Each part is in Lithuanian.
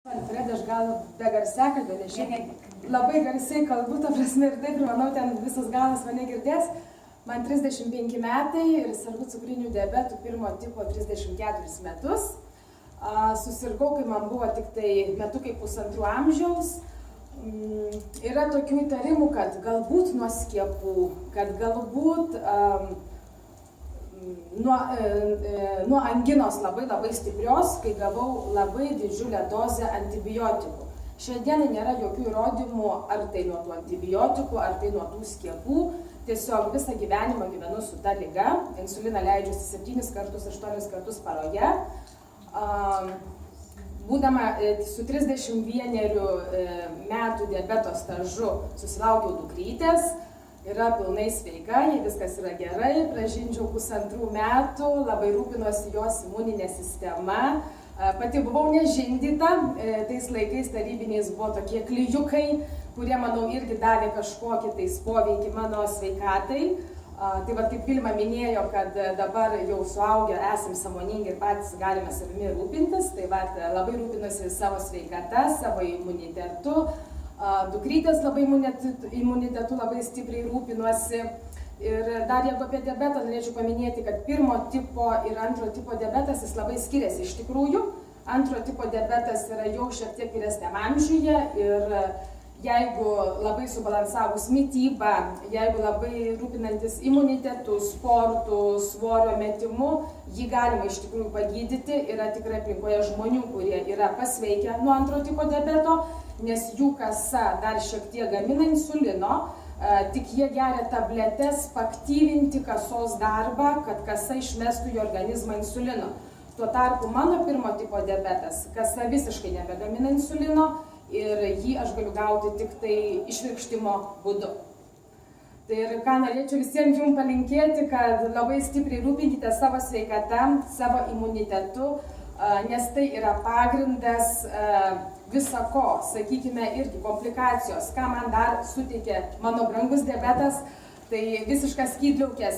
Alfreda, aš gal be garsiakalbio, nes šiandien labai garsiai kalbu, ta prasme ir taip, ir manau, ten visas galas mane girdės. Man 35 metai ir sergu cukriniu diabetu pirmo tipo 34 metus. Susirgau, kai man buvo tik tai metukai pusantrų amžiaus. Yra tokių įtarimų, kad galbūt nuo skiepų, kad galbūt nuo anginos labai stiprios, kai gavau labai didžiulę dozę antibiotikų. Šiandien nėra jokių įrodymų, ar tai nuo tų antibiotikų, ar tai nuo tų skiepų. Tiesiog visą gyvenimą gyvenu su ta liga. Insuliną leidžiuosi 7 kartus, 8 kartus paroje. Būdama su 31 metų diabeto stažu susilaukiau dukrytės. Yra pilnai sveika, jei viskas yra gerai, pražindžiau 1,5 metų, labai rūpinosi jos imuninė sistema. Pati buvau nežindyta, tais laikais tarybiniais buvo tokie klijukai, kurie, manau, irgi davė kažkokį tais poveikį mano sveikatai. Tai va, kaip Vilma minėjo, kad dabar jau suaugę esam sąmoningi ir patys galime savimi rūpintis, tai va, labai rūpinosi savo sveikata, savo imunitetu. Dukrytės labai imunitetu labai stipriai rūpinosi. Ir dar jeigu apie diabetą norėčiau paminėti, kad pirmo tipo ir antro tipo diabetas jis labai skiriasi iš tikrųjų. Antro tipo diabetas yra jau šiek tiek vyresniam amžiuje ir jeigu labai subalansavus mitybą, jeigu labai rūpinantis imunitetu, sportu, svorio metimu, jį galima iš tikrųjų pagydyti. Yra tikrai aplinkoje žmonių, kurie yra pasveikę nuo antro tipo diabeto, nes jų kasa dar šiek tiek gamina insulino, tik jie geria tabletes paaktyvinti kasos darbą, kad kasa išmestų į organizmą insulino. Tuo tarpu mano pirmo tipo diabetas, kasa visiškai nebegamina insulino ir jį aš galiu gauti tik tai išvirkštimo būdu. Tai ir ką norėčiau visiems jums palinkėti, kad labai stipriai rūpinkite savo sveikatą, savo imunitetu, nes tai yra pagrindas viso ko, sakykime, irgi komplikacijos. Ką man dar suteikė mano brangus diabetas, tai visiškas skydliaukės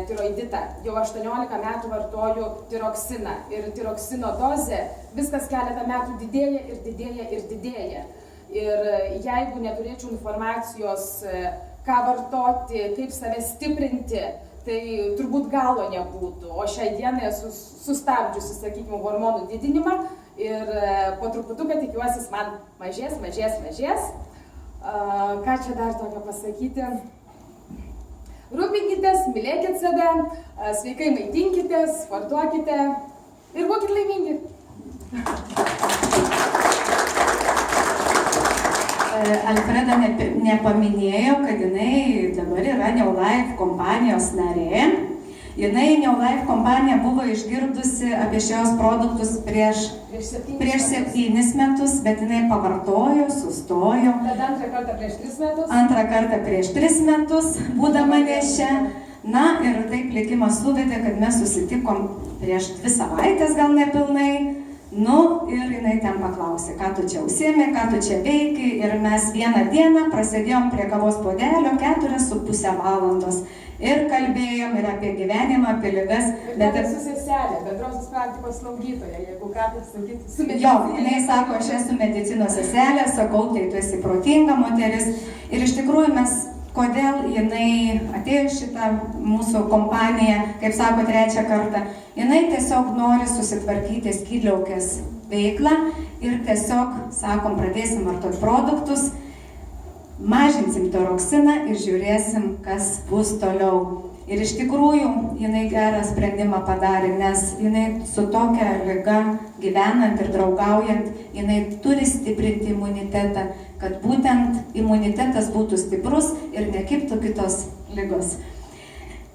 tiroiditą. Jau 18 metų vartoju tiroksiną ir tiroksino dozė viskas keletą metų didėja ir didėja ir didėja. Ir jeigu neturėčiau informacijos, ką vartoti, kaip save stiprinti, tai turbūt galo nebūtų. O šiai dienai esu sustabdžiusi, sakykime, hormonų didinimą ir po truputuką tikiuosi man mažės. Ką čia dar tokio pasakyti? Rūpinkitės, mylėkit save, sveikai maitinkitės, sportuokite ir būkit laimingi. Alfreda nepaminėjo, kad jinai dabar yra New Life kompanijos narė. Jinai New Life kompanija buvo išgirdusi apie šios produktus prieš 7 metus, bet jinai pavartojo, sustojo. Tada antrą kartą prieš 3 metus? Antrą kartą prieš 3 metus, būdama nešia. Na ir taip likimas suvedė, kad mes susitikom prieš 2 savaitės, gal nepilnai. Nu ir jinai ten paklausė, ką tu čia užsiemi, ką tu čia veiki. Ir mes vieną dieną prasidėjom prie kavos puodelio 4,5 valandos. Ir kalbėjom ir apie gyvenimą, apie ligas. Bet esu seselė, bendrosios praktikos slaugytoja, jeigu ką tai sakyti, su medicina. Jo, jinai sako, aš esu medicinos seselė, sakau, tai tu esi protinga moteris. Ir iš tikrųjų mes, kodėl jinai atėjo šitą mūsų kompaniją, kaip sako, 3 kartą, jinai tiesiog nori susitvarkyti skydliaukės veiklą ir tiesiog, sakom, pradėsim vartoti produktus, mažinsim tiroksiną ir žiūrėsim, kas bus toliau. Ir iš tikrųjų jinai gerą sprendimą padarė, nes jinai su tokia liga gyvenant ir draugaujant, jinai turi stiprinti imunitetą, kad būtent imunitetas būtų stiprus ir nekibtų kitos ligos.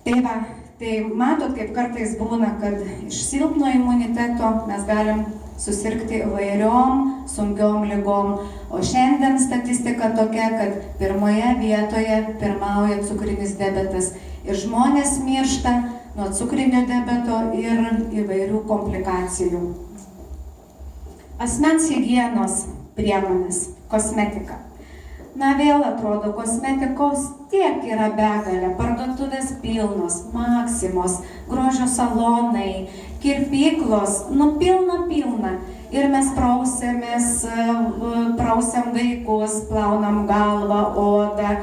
Tai va, tai matot, kaip kartais būna, kad iš silpno imuniteto mes galim susirgti įvairiom sunkiom ligom. O šiandien statistika tokia, kad pirmoje vietoje pirmauja cukrinis diabetas. Ir žmonės miršta nuo cukrinio diabeto ir įvairių komplikacijų. Asmens higienos priemonės, kosmetika. Na vėl atrodo, kosmetikos tiek yra begalė, parduotuvės pilnos, Maksimos, grožio salonai, kirpyklos, pilna. Ir mes prausėmės, prausiam vaikus, plaunam galvą, odą.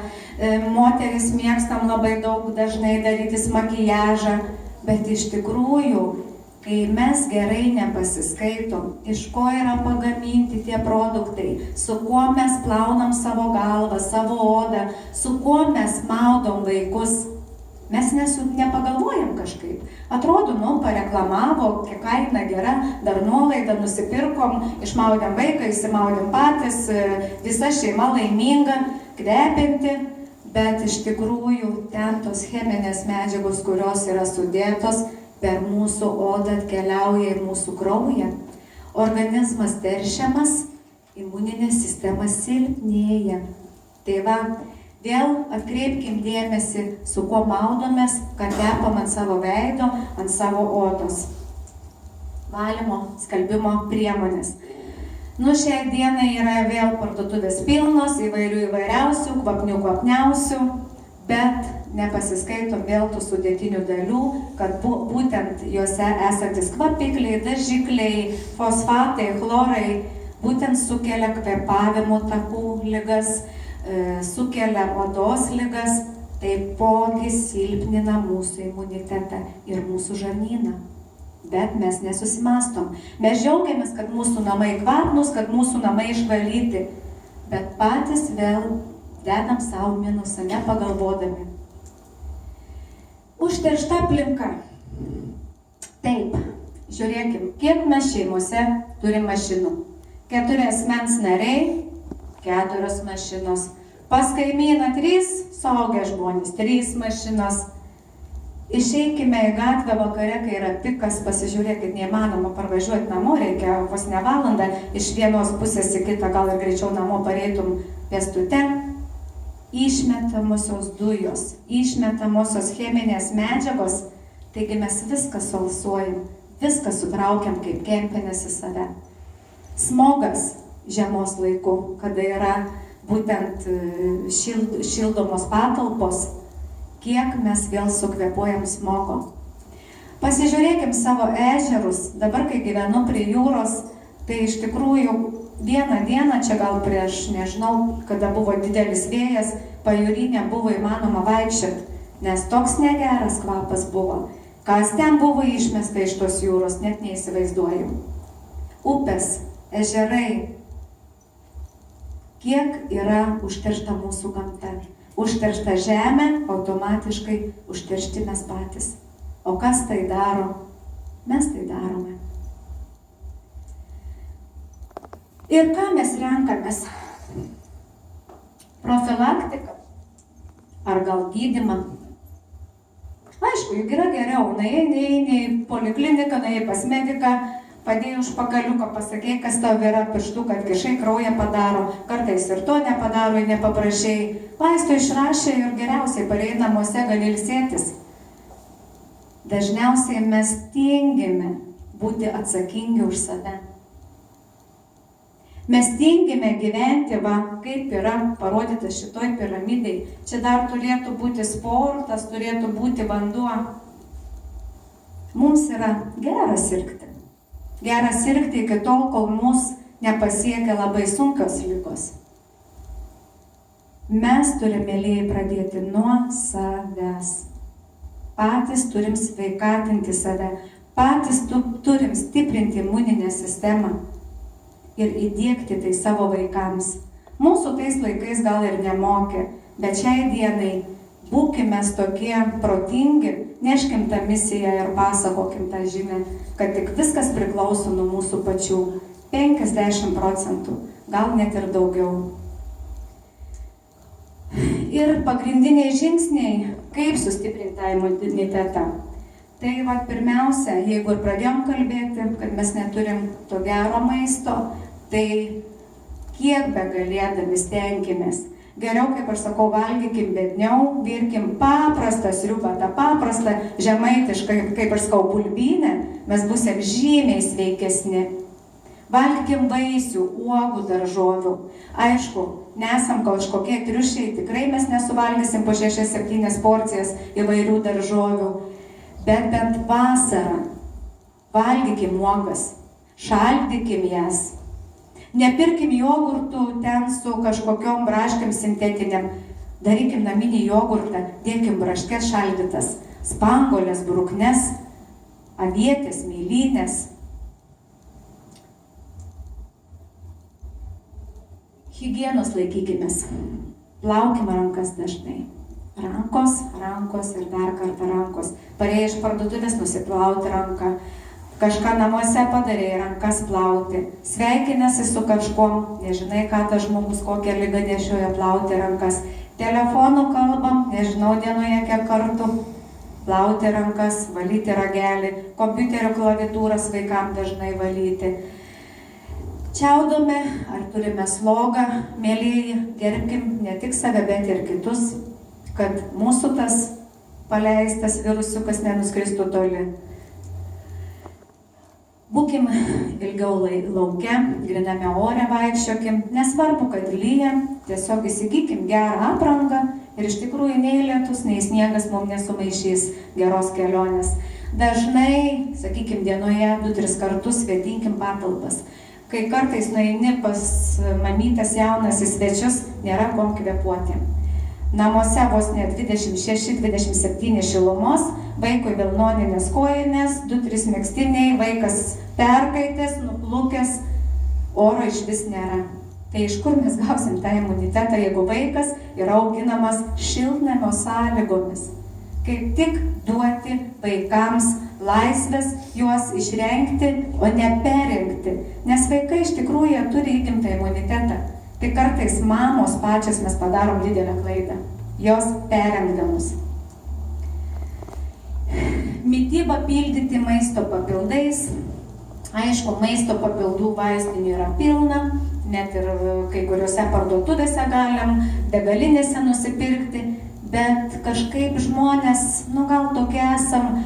Moteris mėgstam labai daug dažnai darytis makijažą, bet iš tikrųjų, kai mes gerai nepasiskaitom, iš ko yra pagaminti tie produktai, su kuo mes plaunam savo galvą, savo odą, su kuo mes maudom vaikus, mes nepagalvojam kažkaip. Atrodo, pareklamavo, kiek kaina gera, dar nuolaidą nusipirkom, išmaudėm vaiką, įsimaudėm patys, visa šeima laiminga, kvepianti, bet iš tikrųjų ten tos cheminės medžiagos, kurios yra sudėtos, per mūsų odą atkeliauja į mūsų kraują. Organizmas teršiamas, imuninė sistema silpnėja. Tai va, vėl atkreipkim dėmesį, su kuo maudomės, kad tepam ant savo veido, ant savo odos. Valymo, skalbimo priemonės. Šiai dienai yra vėl parduotuvės pilnos, įvairiausių, kvapniausių, bet nepasiskaitom vėl tų sudėtinių dalių, kad būtent juose esantis kvapikliai, dažikliai, fosfatai, chlorai būtent sukelia kvėpavimo takų ligas, sukelia odos ligas, taipogi silpnina mūsų imunitetą ir mūsų žarnyną. Bet mes nesusimastom. Mes džiaugiamės, kad mūsų namai kvapnūs, kad mūsų namai išvalyti, bet patys vėl dedam savo minusą, nepagalvodami. Užteršta aplinka. Taip, žiūrėkim, kiek mes šeimose turim mašinų. 4 asmens nariai, 4 mašinos. Pas kaimyną 3 suaugę žmonės, 3 mašinos. Išeikime į gatvę vakare, kai yra pikas, pasižiūrėkit, neįmanoma parvažiuoti namo, reikia vos ne valandą iš vienos pusės į kitą, gal ir greičiau namo pareitum pėstute. Išmetamosios dujos, išmetamosios cheminės medžiagos, taigi mes viską salsuojam, viską sutraukiam kaip kempinės į save. Smogas žiemos laiku, kada yra būtent šildomos patalpos, kiek mes vėl sukvėpuojam smogo. Pasižiūrėkim savo ežerus, dabar kai gyvenu prie jūros, tai iš tikrųjų vieną dieną, čia gal prieš, nežinau, kada buvo didelis vėjas, pajūry nebuvo įmanoma vaikščioti, nes toks negeras kvapas buvo. Kas ten buvo išmesta iš tos jūros, net neįsivaizduoju. Upės, ežerai, kiek yra užteršta mūsų gamta. Užteršta žemė, automatiškai užteršti mes patys. O kas tai daro? Mes tai darome. Ir ką mes renkamės? Profilaktiką? Ar gal gydymą? Aišku, juk yra geriau. Eini į polikliniką, eini pas mediką, padėjai už pakaliuką, pasakei, kas tau yra pirštuką atkišai, kraują padaro, kartais ir to nepadaro, nepaprašai. Vaistų išrašė ir geriausiai pareina namuose gali ilsėtis. Dažniausiai mes tingime būti atsakingi už save. Mes tingime gyventi, kaip yra parodyta šitoj piramidai. Čia dar turėtų būti sportas, turėtų būti vanduo. Mums yra gera sirgti. Gera sirgti iki tol, kol mus nepasiekia labai sunkios ligos. Mes turime, mėlyjei, pradėti nuo savęs. Patys turim sveikatinti save. Patys turim stiprinti imuninę sistemą ir įdiegti tai savo vaikams. Mūsų tais laikais gal ir nemokė, bet šiai dienai būkime tokie protingi, neškim tą misiją ir pasakokim tą žinią, kad tik viskas priklauso nuo mūsų pačių. 50%, gal net ir daugiau. Ir pagrindiniai žingsniai, kaip sustiprinti tą imunitetą. Tai pirmiausia, jeigu ir pradėjom kalbėti, kad mes neturim to gero maisto, tai kiek begalėdami stenkimės. Geriau, kaip aš sakau, valgykim bedniau, virkim paprastą sriubą, tą paprastą žemaitišką, kaip aš sakau, bulbynę, mes būsim žymiai sveikesni. Valgykim vaisių, uogų, daržovių. Aišku, nesam kažkokie triušiai, tikrai mes nesuvalgysim po 6-7 porcijas įvairių daržovių, bet bent vasarą valgykim uogas. šaldykim jas. Nepirkim jogurtų ten su kažkokiom braškėm sintetiniam. Darykim naminį jogurtą, dėkim braškės šaldytas, spanguolės, bruknes, avietės, mėlynės. Higienos laikykimės. Plaukim rankas dažnai. Rankos ir dar kartą rankos. Parėjai iš parduotuvės nusiplauti ranką. Kažką namuose padarėjai, rankas plauti. Sveikinasi su kažkuom, nežinai, ką tas žmogus, kokią ligą nešioja, plauti rankas. Telefonu kalbam, nežinau dienoje kiek kartų. Plauti rankas, valyti ragelį. Kompiuterio klaviatūras vaikams dažnai valyti. Čiaudome, ar turime slogą, mėlyji, gerbkim ne tik save, bet ir kitus, kad mūsų tas paleistas virusiukas nenuskristų toli. Būkim ilgiau lauke, gryname ore vaikščiokim, nesvarbu, kad lyja, tiesiog įsigykim gerą aprangą ir iš tikrųjų nei lietus, nei sniegas mums nesumaišys geros kelionės. Dažnai, sakykim, dienoje 2-3 kartus vėdinkim patalpas. Kai kartais nueini pas mamytes jaunas į svečius, nėra kuom kvėpuoti. Namuose vos ne 26-27 šilumos, vaikui vilnoninės kojinės, 2-3 megztiniai, vaikas perkaitęs, nuplukęs, oro išvis nėra. Tai iš kur mes gausim tą imunitetą, jeigu vaikas yra auginamas šiltnamio sąlygomis? Kaip tik duoti vaikams laisvės juos išrengti, o ne perrengti. Nes vaikai iš tikrųjų turi įgimtą imunitetą. Tai kartais mamos pačios mes padarom didelę klaidą, jos perrengdamus. Mityba pildyti maisto papildais. Aišku, maisto papildų vaistinių yra pilna, net ir kai kuriuose parduotuvėse galim, degalinėse nusipirkti, bet kažkaip žmonės, gal tokie esam,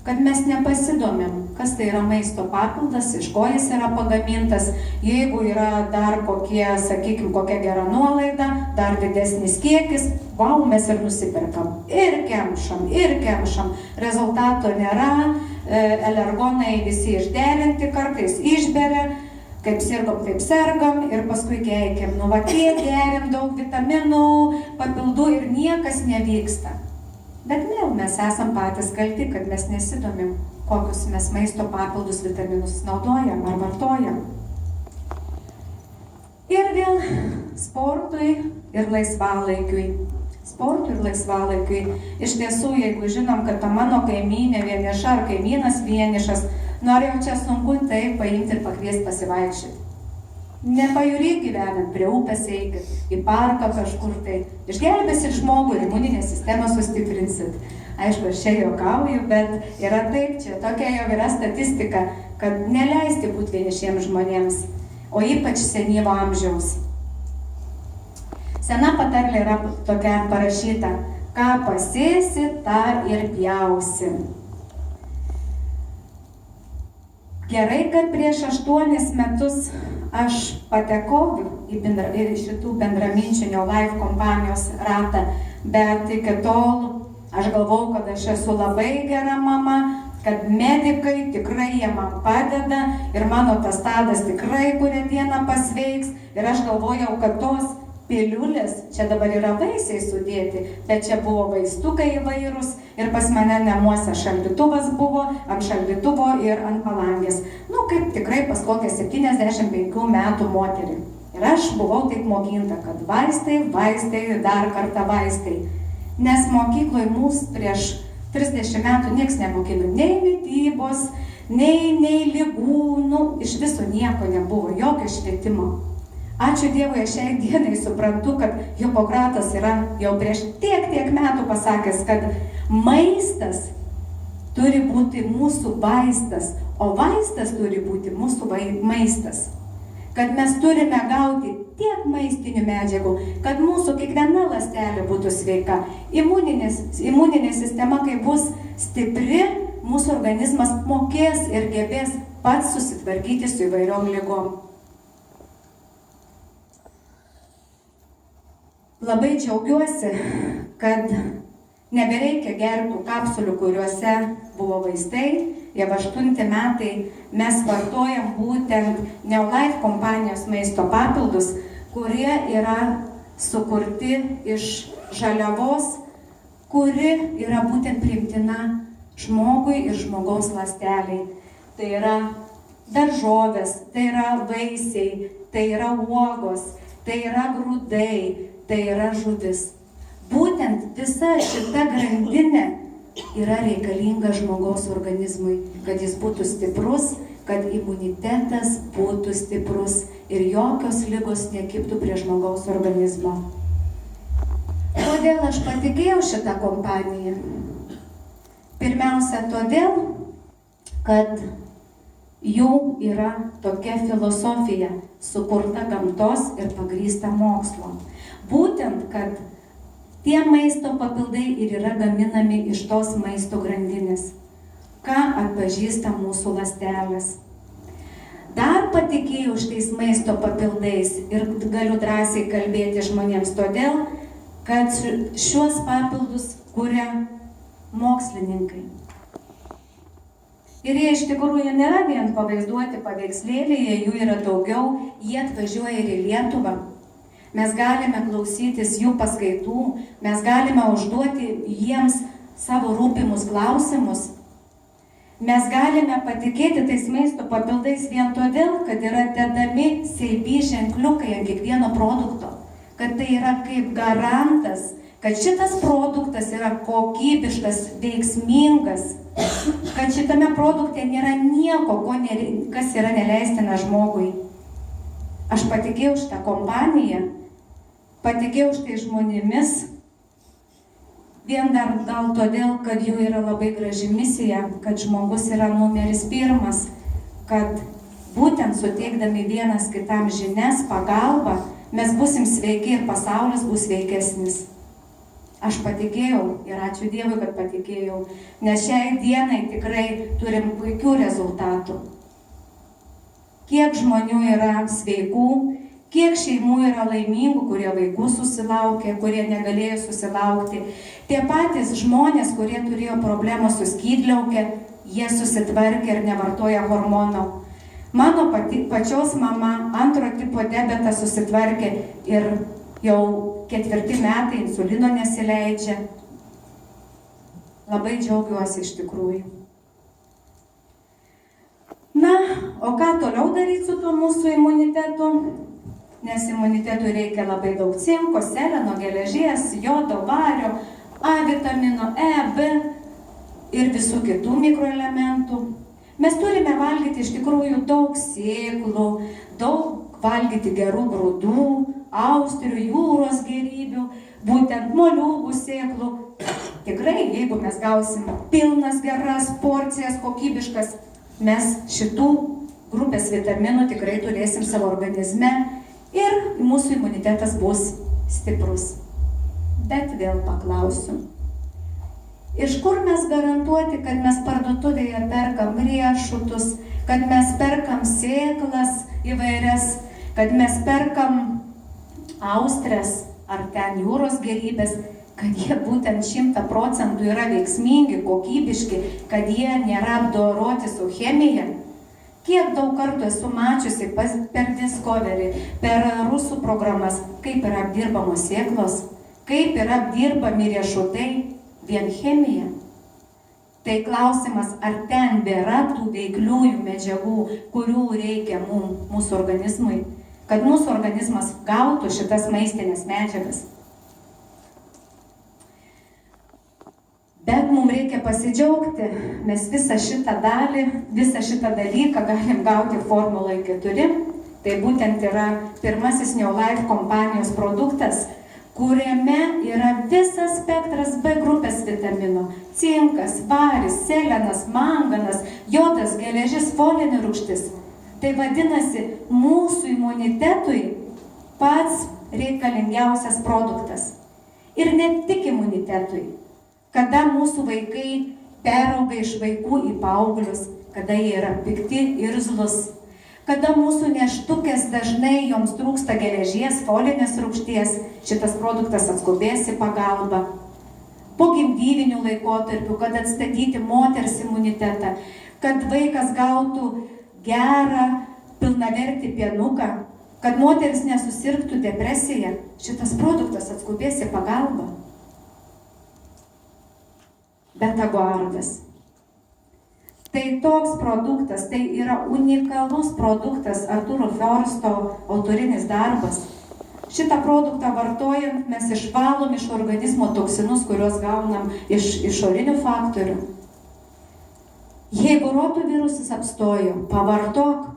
kad mes nepasidomim, kas tai yra maisto papildas, iš ko jis yra pagamintas. Jeigu yra dar kokie, sakykim, kokia gera nuolaida, dar didesnis kiekis, mes ir nusipirkam. Ir kemšam. Rezultato nėra, alergonai visi išderinti, kartais išberia, kaip sirgom, taip sergam ir paskui keikiam. Kiek geriam daug vitaminų, papildų ir niekas nevyksta. Bet vėl mes esam patys kalti, kad mes nesidomim, kokius mes maisto papildus, vitaminus naudojam ar vartojam. Ir vėl sportui ir laisvalaikiui. Iš tiesų, jeigu žinom, kad ta mano kaimynė vieniša ar kaimynas vienišas, norėjau čia sunku tai paimti ir pakviesti pasivaikščioti. Nepajūry gyvenant, prie upės eikit, į parką kažkur tai. Išgelbėsit žmogų ir imuninę sistemą sustiprinsit. Aišku, aš čia juokauju, bet yra taip, čia tokia jau yra statistika, kad neleisti būti vienišiems žmonėms, o ypač senyvo amžiaus. Sena patarlė yra tokia parašyta, ką pasėsi, tą ir pjausi. Gerai, kad prieš 8 metus aš patekau į šitų bendraminčių New Life kompanijos ratą, bet iki tol aš galvojau, kad aš esu labai gera mama, kad medikai tikrai jie man padeda ir mano tas tadas tikrai kurią dieną pasveiks ir aš galvojau, kad tos piliulės, čia dabar yra vaisiai sudėti, bet čia buvo vaistukai įvairūs ir pas mane namuose šaldytuvas buvo, ant šaldytuvo ir ant palangės. Kaip tikrai pas kokią 75 metų moterį. Ir aš buvau taip mokinta, kad vaistai, dar kartą vaistai. Nes mokykloje mūsų prieš 30 metų nieks nemokino nei mitybos, nei ligų, iš viso nieko nebuvo, jokio švietimo. Ačiū Dievui, aš šiai dienai suprantu, kad Hipokratas yra jau prieš tiek metų pasakęs, kad maistas turi būti mūsų vaistas, o vaistas turi būti mūsų maistas. Kad mes turime gauti tiek maistinių medžiagų, kad mūsų kiekviena ląstelė būtų sveika. Imuninė sistema, kai bus stipri, mūsų organizmas mokės ir gebės pats susitvarkyti su įvairiom ligom. Labai džiaugiuosi, kad nebereikia gerti kapsulių, kuriuose buvo vaistai, jau 8 metai mes vartojam būtent Neolife kompanijos maisto papildus, kurie yra sukurti iš žaliavos, kuri yra būtent priimtina žmogui ir žmogaus ląsteliai. Tai yra daržovės, tai yra vaisiai, tai yra uogos, tai yra grūdai, tai yra žuvis. Būtent visa šita grandinė yra reikalinga žmogaus organizmui, kad jis būtų stiprus, kad imunitetas būtų stiprus ir jokios ligos nekibtų prie žmogaus organizmo. Kodėl aš patikėjau šitą kompaniją? Pirmiausia, todėl, kad jų yra tokia filosofija, sukurta gamtos ir pagrįsta mokslo. Būtent, kad tie maisto papildai ir yra gaminami iš tos maisto grandinės, ką atpažįsta mūsų ląstelės. Dar patikėjau šitais maisto papildais ir galiu drąsiai kalbėti žmonėms todėl, kad šiuos papildus kuria mokslininkai. Ir jie iš tikrųjų nėra vien pavaizduoti paveikslėlyje, jų yra daugiau, jie atvažiuoja ir į Lietuvą. Mes galime klausytis jų paskaitų, mes galime užduoti jiems savo rūpimus klausimus. Mes galime patikėti tais maisto papildais vien todėl, kad yra dedami CB ženkliukai ant kiekvieno produkto, kad tai yra kaip garantas, kad šitas produktas yra kokybiškas, veiksmingas, kad šitame produkte nėra nieko, kas yra neleistina žmogui. Aš patikėjau šitą kompaniją, patikėjau šitai žmonėmis, vien dar gal todėl, kad jų yra labai graži misija, kad žmogus yra numeris 1, kad būtent suteikdami vienas kitam žinias, pagalbą, mes būsim sveiki ir pasaulis bus sveikesnis. Aš patikėjau ir ačiū Dievui, kad patikėjau, nes šiai dienai tikrai turim puikių rezultatų. Kiek žmonių yra sveikų, kiek šeimų yra laimingų, kurie vaikų susilaukė, kurie negalėjo susilaukti. Tie patys žmonės, kurie turėjo problemą su skydliauke, jie susitvarkė ir nevartoja hormonų. Mano pačios mama 2 tipo diabetą susitvarkė ir jau 4 metai insulino nesileidžia. Labai džiaugiuosi iš tikrųjų. Na, o ką toliau daryti su tuo mūsų imunitetu? Nes imunitetui reikia labai daug cinko, seleno, geležies, jodo, vario, A vitamino, E, B ir visų kitų mikroelementų. Mes turime valgyti iš tikrųjų daug sėklų, daug valgyti gerų grūdų, austrių, jūros gėrybių, būtent moliūgų sėklų. Tikrai, jeigu mes gausim pilnas geras porcijas, kokybiškas, mes šitų grupės vitaminų tikrai turėsim savo organizme ir mūsų imunitetas bus stiprus. Bet vėl paklausiu. Iš kur mes garantuoti, kad mes parduotuvėje perkam riešutus, kad mes perkam sėklas įvairias, kad mes perkam austres ar ten jūros gėrybės, kad jie būtent 100% yra veiksmingi, kokybiški, kad jie nėra apdoroti su chemija. Kiek daug kartų esu mačiusi per Discovery, per rusų programas, kaip yra apdirbamos sėklos, kaip yra apdirbami riešutai, vien chemija. Tai klausimas, ar ten nėra tų veikliųjų medžiagų, kurių reikia mūsų organizmui, kad mūsų organizmas gautų šitas maistinės medžiagas. Bet mums reikia pasidžiaugti, mes visą šitą dalį, visą šitą dalyką galim gauti formulai 4. Tai būtent yra pirmasis Neolife kompanijos produktas, kuriame yra visas spektras B grupės vitaminų. Cinkas, varis, selenas, manganas, jodas, geležis, folinė rūgštis. Tai vadinasi, mūsų imunitetui pats reikalingiausias produktas. Ir ne tik imunitetui. Kada mūsų vaikai perauga iš vaikų į paauglius, kada jie yra pikti, irzlus, kada mūsų neštukės dažnai joms trūksta geležies, folinės rūgšties, šitas produktas atskubės į pagalbą. Po gimdyvinių laikotarpių, kad atstatyti moters imunitetą, kad vaikas gautų gerą, pilnavertį pienuką, kad moteris nesusirgtų depresija, šitas produktas atskubės į pagalbą. Betaguardas. Tai toks produktas, tai yra unikalus produktas, Artūro Fiorsto autorinis darbas. Šitą produktą vartojant mes išvalom iš organizmo toksinus, kuriuos gaunam iš išorinių faktorių. Jeigu rotavirusas apstojo, pavartok,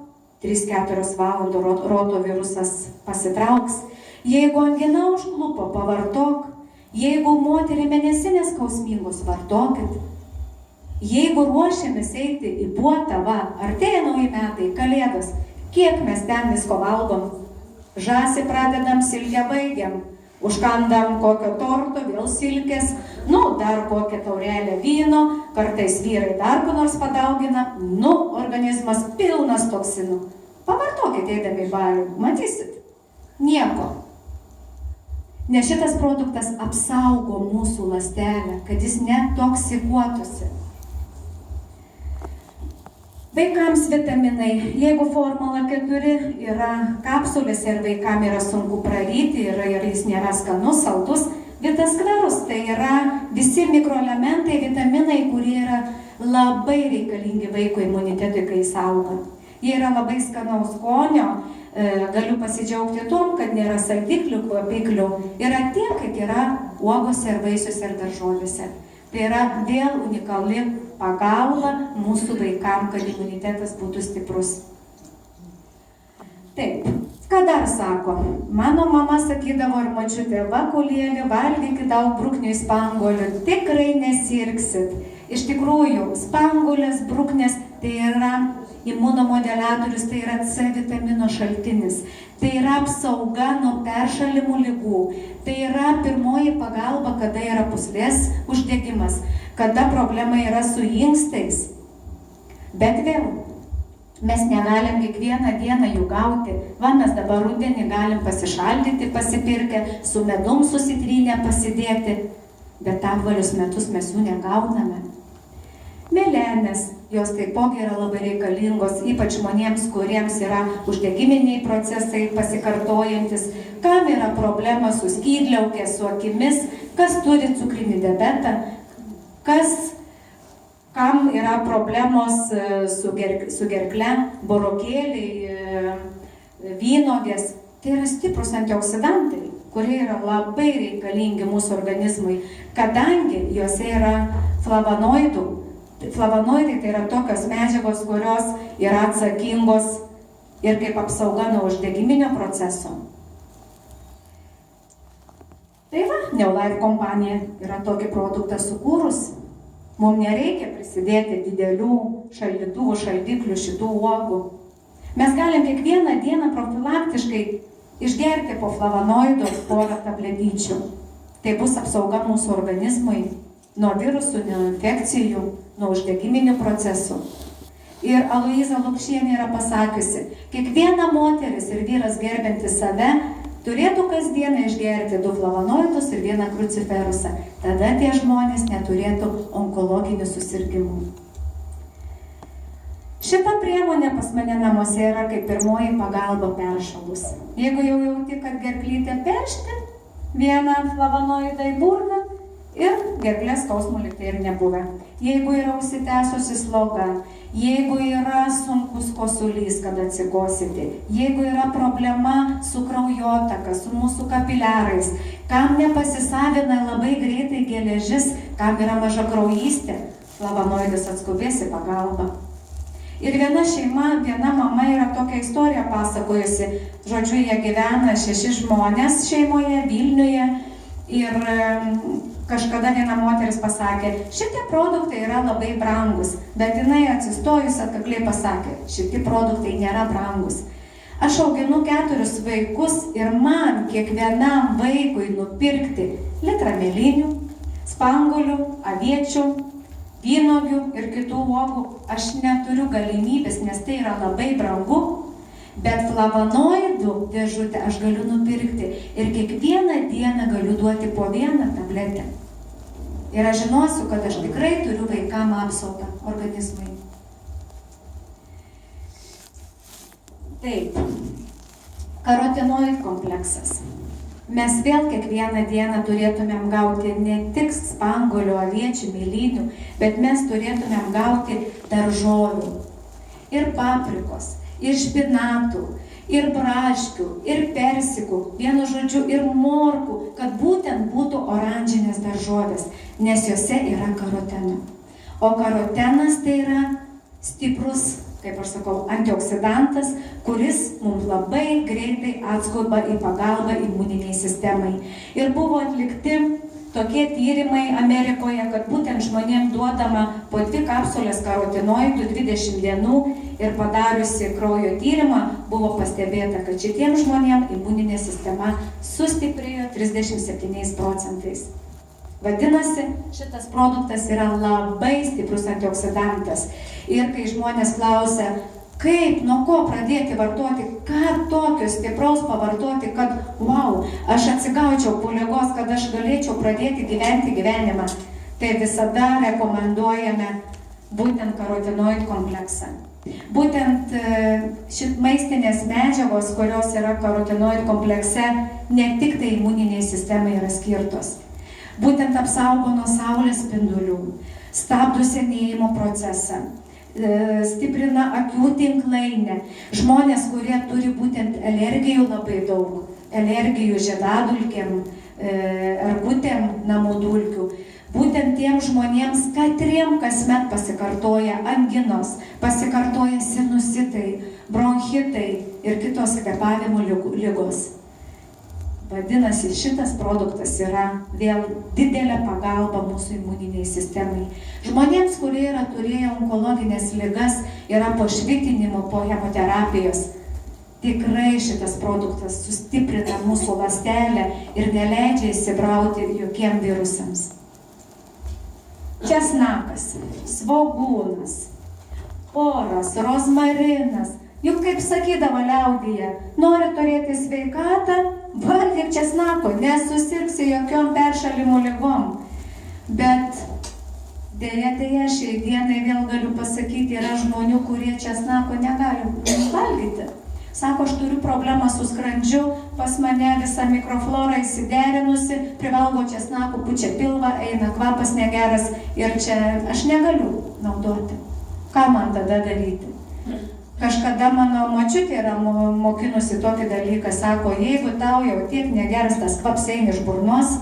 3-4 valandos rotavirusas pasitrauks. Jeigu angina užklupo, pavartok. Jeigu moteriai mėnesinės skausmingos, vartokit. Jeigu ruošiamės eiti į puotą, artėja nauji metai, kalėdos, kiek mes ten visko valgom? Žąsį pradedam, silkę baigiam. Užkandam kokio torto, vėl silkės, dar kokią taurelę vyno, kartais vyrai dar ko nors padaugina, organizmas pilnas toksinų. Pavartokit eidami į balių, matysit. Nieko. Nes šitas produktas apsaugo mūsų ląstelę, kad jis netoksikuotųsi. Vaikams vitaminai, jeigu formula 4 yra kapsulėse ir vaikam yra sunku praryti ir jis nėra skanus, saldus, vitaskverus tai yra visi mikroelementai, vitaminai, kurie yra labai reikalingi vaiko imunitetui, kai jis auga. Jie yra labai skanaus skonio, galiu pasidžiaugti tom, kad nėra saldiklių, kvapiklių, yra tiek, kad yra uogose ir vaisiuose ir daržovėse. Tai yra vėl unikali pagalba mūsų vaikam, kad imunitetas būtų stiprus. Taip, ką dar sako? Mano mama sakydavo ir močiutė, vakulėlį, valgykit daug bruknių spangolių, tikrai nesirgsit. Iš tikrųjų, spangolės, bruknės tai yra imunomodeliatorius, tai yra C vitamino šaltinis. Tai yra apsauga nuo peršalimų ligų. Tai yra pirmoji pagalba, kada yra pūslės uždegimas, kada problema yra su inkstais. Bet vėl, mes negalim kiekvieną dieną jų gauti. Mes dabar rudenį galim pasišaldyti, pasipirkę, su medum susitrynę pasidėti, bet apvalius metus mes jų negauname. Mėlenės, jos taipogi yra labai reikalingos, ypač žmonėms, kuriems yra uždegiminiai procesai pasikartojantis, kam yra problema su skydliaukė, su akimis, kas turi cukrinį diabetą, kam yra problemos su gerkle, burokėliai, vynogės. Tai yra stiprus antioksidantai, kurie yra labai reikalingi mūsų organizmui, kadangi juose yra flavonoidų. Flavonoidai tai yra tokios medžiagos, kurios yra atsakingos ir kaip apsauga nuo uždegiminio proceso. Tai Neolife kompanija yra tokį produktą sukūrus. Mums nereikia prisidėti didelių šaldytuvų, šaldiklių šitų uogų. Mes galim kiekvieną dieną profilaktiškai išgerti po flavonoidų porą tabletyčių. Tai bus apsauga mūsų organizmui nuo virusų, nuo infekcijų, nuo uždegiminių procesų. Ir Aloiza Lukšienė yra pasakiusi, kiekviena moteris ir vyras gerbiantis save turėtų kasdieną išgerti 2 flavonoidus ir 1 kruciferusą. Tada tie žmonės neturėtų onkologinių susirgimų. Šita priemonė pas mane namuose yra kaip pirmoji pagalba peršalus. Jeigu jau jauti, kad gerklytė peršti, 1 flavonoidą į burną, ir gerklės skausmų liktai ir nebuvę. Jeigu yra užsitęsusi sloga, jeigu yra sunkus kosulys, kad atsikosite, jeigu yra problema su kraujotaka, su mūsų kapiliarais, kam nepasisavina labai greitai geležis, kam yra maža kraujystė, flavonoidas atskubės į pagalbą. Ir viena šeima, viena mama yra tokią istoriją pasakojusi. Žodžiu, jie gyvena 6 žmonės šeimoje, Vilniuje. Ir kažkada viena moteris pasakė, šitie produktai yra labai brangus, bet jinai atsistojus atkakliai pasakė, šitie produktai nėra brangus. Aš auginu 4 vaikus ir man kiekvienam vaikui nupirkti litrą mėlynių, spanguolių, aviečių, vynuogių ir kitų uogų aš neturiu galimybės, nes tai yra labai brangu. Bet flavonoidų dėžutę aš galiu nupirkti ir kiekvieną dieną galiu duoti po 1 tabletę. Ir aš žinosiu, kad aš tikrai turiu vaikam apsaugą organizmui. Taip, karotinoid kompleksas. Mes vėl kiekvieną dieną turėtumėm gauti ne tik spanguolių, aviečių, mėlynių, bet mes turėtumėm gauti daržovių. Ir paprikos, ir špinatų, ir braškių, ir persikų, vienu žodžiu, ir morkų, kad būtent būtų oranžinės daržovės, nes juose yra karoteno. O karotenas tai yra stiprus, kaip aš sakau, antioksidantas, kuris mums labai greitai atskuba į pagalbą imuniniai sistemai. Ir buvo atlikti tokie tyrimai Amerikoje, kad būtent žmonėms duodama po 2 kapsulės karotinoidų 20 dienų ir padariusi kraujo tyrimą buvo pastebėta, kad šitiems žmonėms imuninė sistema sustiprėjo 37%. Vadinasi, šitas produktas yra labai stiprus antioksidantas. Ir kai žmonės klausia, kaip, nuo ko pradėti vartoti, ką tokio stipraus pavartoti, kad, wow, aš atsigaučiau po ligos, kad aš galėčiau pradėti gyventi gyvenimą, tai visada rekomenduojame būtent karotinoid kompleksą. Būtent šit maistinės medžiagos, kurios yra karotinoid komplekse, ne tik tai imuniniai sistemai yra skirtos. Būtent apsaugo nuo saulės spindulių, stabdo senėjimo procesą, stiprina akių tinklainę. Žmonės, kurie turi būtent alergijų labai daug, alergijų žiedadulkėm, erkutėm, namų dulkių, būtent tiem žmonėms katriem kasmet pasikartoja anginos, pasikartoja sinusitai, bronchitai ir kitos kvėpavimo ligos. Vadinasi, šitas produktas yra vėl didelė pagalba mūsų imuniniai sistemai. Žmonėms, kurie yra turėję onkologinės ligas, yra po švitinimo, po chemoterapijos, tikrai šitas produktas sustiprina mūsų ląstelę ir neleidžia įsibrauti jokiem virusams. Česnakas, svogūnas, poras, rozmarinas. Juk kaip sakydavo liaudyje, nori turėti sveikatą, valgyk česnako, nesusirgsi jokiom peršalimo ligom. Bet deja, šiai dienai vėl galiu pasakyti, yra žmonių, kurie česnako negali valgyti. Sako, aš turiu problemą su skrandžiu, pas mane visa mikroflora įsiderinusi, privalgo česnako, pučia pilvą, eina kvapas negeras ir čia aš negaliu naudoti. Ką man tada daryti? Kažkada mano močiutė yra mokinusi tokį dalyką, sako, jeigu tau jau tiek negeras tas kvaps eina iš burnos,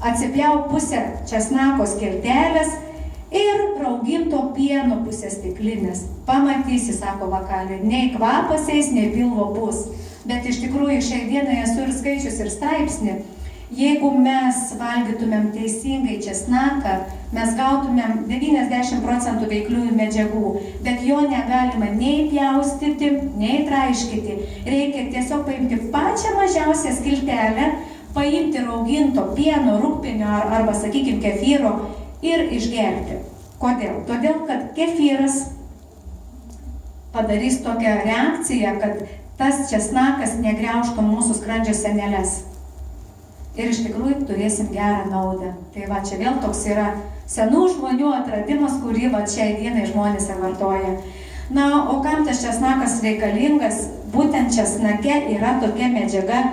atsipjauk pusę česnako skiltelės ir rauginto pieno pusę stiklinės. Pamatysi, sako vakarė, nei kvapas eis, nei pilvo bus. Bet iš tikrųjų šiai dienai esu ir skaičius ir straipsnį. Jeigu mes valgytumėm teisingai česnaką, mes gautumėm 90% veikliųjų medžiagų, bet jo negalima nei pjaustyti, nei traiškyti. Reikia tiesiog paimti pačią mažiausią skiltelę, paimti rauginto pieno, rūgpienio arba, sakykime, kefyro ir išgerti. Kodėl? Todėl, kad kefyras padarys tokią reakciją, kad tas česnakas negriaužtų mūsų skrandžio seneles. Ir iš tikrųjų turėsim gerą naudą. Tai va, čia vėl toks yra senų žmonių atradimas, kurį va šiai dienai žmonės vartoja. Na, o kam tas česnakas reikalingas? Būtent česnake yra tokia medžiaga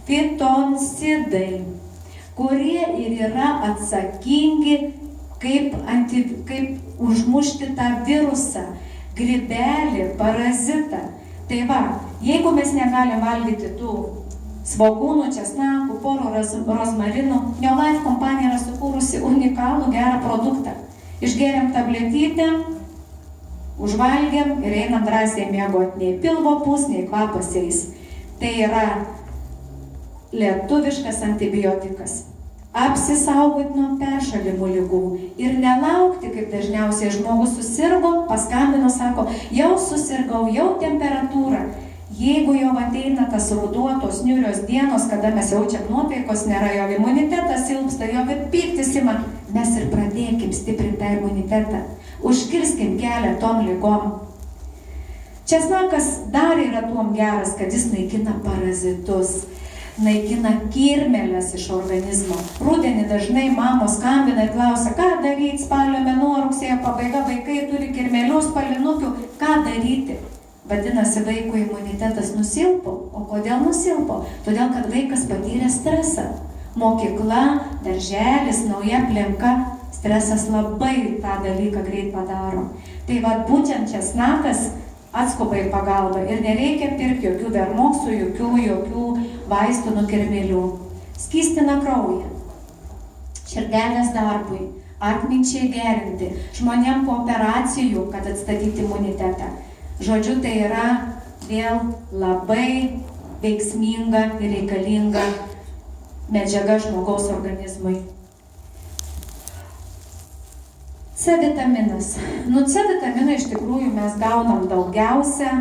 fitoncidai, kurie ir yra atsakingi kaip užmušti tą virusą, grybelį, parazitą. Tai va, jeigu mes negalim valgyti tų svogūnų, česnakų, porų, rozmarinų, Neolife kompanija yra sukūrusi unikalų gerą produktą. Išgeriam tabletytę, užvalgiam ir einam drąsiai miegoti. Nei pilvo pūs, nei kvapas eis. Tai yra lietuviškas antibiotikas. Apsisaugoti nuo peršalimų ligų ir nelaukti, kaip dažniausiai žmogus susirgo, paskambino, sako, jau susirgau, jau temperatūra. Jeigu jau ateina tas ruduo, tos niūrios dienos, kada mes jaučiam nuotaikos, nėra jo imunitetas silpsta, jo pyktis ima, mes ir pradėkim stiprinti tą imunitetą. Užkirskim kelią tom ligom. Česnakas dar yra tuom geras, kad jis naikina parazitus, naikina kirmėles iš organizmo. Rudenį dažnai mamos skambina ir klausia, ką daryti, spalio mėnuo, rugsėjo pabaiga, vaikai turi kirmėlių, spalinukių, ką daryti. Vadinasi, vaiko imunitetas nusilpo. O kodėl nusilpo? Todėl, kad vaikas patyrė stresą. Mokykla, darželis, nauja aplinka, stresas labai tą dalyką greit padaro. Tai būtent česnakas atskuba į pagalbą ir nereikia pirkti jokių vermoksų, jokių vaistų nukirmėlių. Skystina kraują, širdelės darbui, atminčiai gerinti, žmonėm po operacijų, kad atstatyti imunitetą. Žodžiu, tai yra vėl labai veiksminga ir reikalinga medžiaga žmogaus organizmui. C vitaminas. C vitaminą iš tikrųjų mes gaunam daugiausia.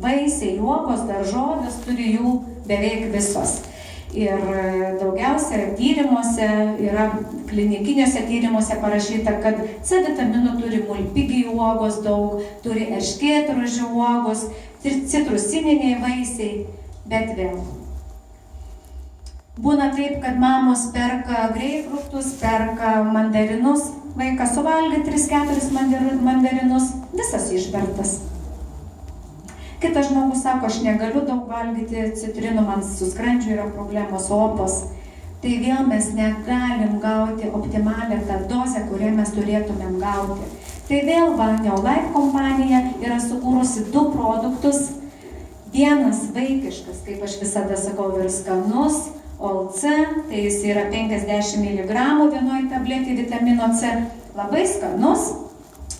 Vaisiai, uogos, daržovės turi jų beveik visos. Ir daugiausia tyrimuose, yra klinikiniuose tyrimuose parašyta, kad C vitamino turi mulpigiai uogos daug, turi erškėtrožių uogos, citrusiniai vaisiai, bet vėl. Būna taip, kad mamos perka greipfrutus, perka mandarinus, vaikas suvalgė 3-4 mandarinus, visas išbertas. Kitas žmogus sako, aš negaliu daug valgyti citrinų, man su skrandžiu yra problemos, opos. Tai vėl mes negalim gauti optimalią tą dozę, kurią mes turėtumėm gauti. Tai vėl Neolife kompanija yra sukūrusi 2 produktus. Vienas vaikiškas, kaip aš visada sakau, ir skanus, OLC, tai jis yra 50 mg vienoj tabletė vitamino C, labai skanus.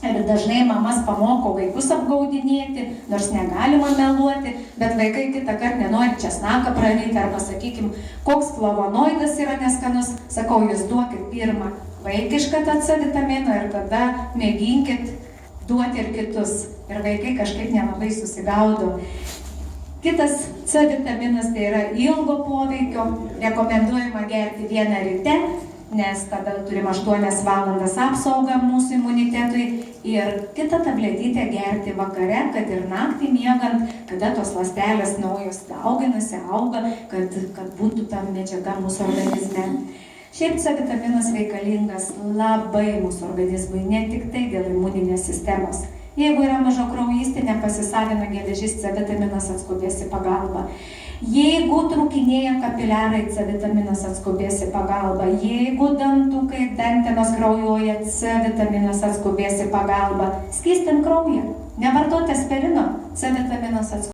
Ir dažnai mamas pamoko vaikus apgaudinėti, nors negalima meluoti, bet vaikai kitą kartą nenori česnaką praryti arba, sakykime, koks flavonoidas yra neskanus. Sakau, jūs duokit pirmą vaikišką tą C vitaminą ir tada mėginkit duoti ir kitus. Ir vaikai kažkaip nelabai susigaudo. Kitas C vitaminas tai yra ilgo poveikio, rekomenduojama gerti vieną ryte, nes tada turim 8 valandas apsaugą mūsų imunitetui ir kitą tabletytę gerti vakare, kad ir naktį miegant, kada tos ląstelės naujos dauginasi, auga, kad būtų ta medžiaga mūsų organizme. Šiaip C vitaminas reikalingas labai mūsų organizmui, ne tik tai dėl imuninės sistemos. Jeigu yra mažakraujystė, nepasisavina geležis, C vitaminas atskubės į pagalbą. Jeigu trūkinėja kapiliarai, C vitaminas atskubės į pagalbą. Jeigu dantukai, dantenos kraujuoja, C vitaminas atskubės į pagalbą. Skystint kraują, nevartoti aspirino, C vitaminas atskubės.